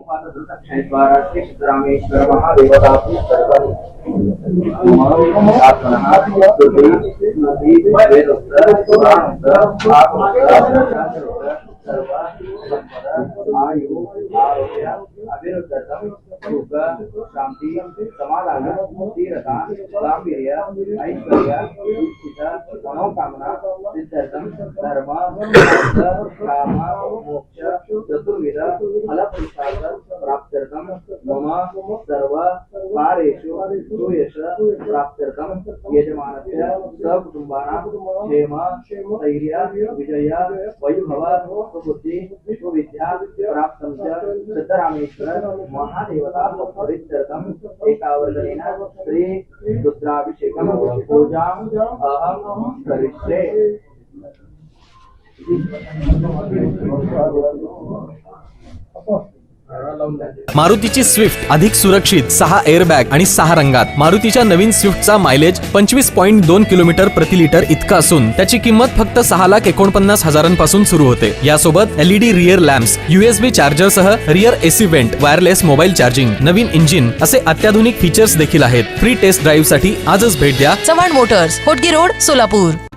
द्वारा श्री सिद्धरामेश्वर महादेवतापि आयु आरोग्य अभिरुद्धतम सुख शांति समाधान स्थिरता गांभीर्य ऐश्वर्य इच्छिता मनोकामना सिद्धर्थम धर्म काम मोक्ष चतुर्विध फलपुरुषार्थ प्राप्त्यर्थम मम सर्व कार्येषु सुयश प्राप्त्यर्थम यजमानस्य सकुटुंबानां क्षेम धैर्य विजय वैभव सुबुद्धि सुविद्या प्राप्तं च सिद्धरामेश्वर महादेवता पवित्रतम एकावर्तनेन श्री रुद्राभिषेकं पूजां अहं करिष्ये। मारुतीची स्विफ्ट अधिक सुरक्षित 6 एअरबॅग आणि 6 रंगात। मारुतीच्या नवीन स्विफ्टचा मायलेज 25.2 किलोमीटर प्रति लिटर इतका असून त्याची किंमत फक्त 6,49,000 पासून सुरू होते। यासोबत LED rear lamps, USB charger सह rear AC vent, wireless mobile charging, नवीन इंजिन असे अत्याधुनिक फीचर्स देखील आहेत। फ्री टेस्ट ड्राईव्ह साठी आजच भेट द्या चव्हाण मोटर्स, होटगी रोड, सोलापूर।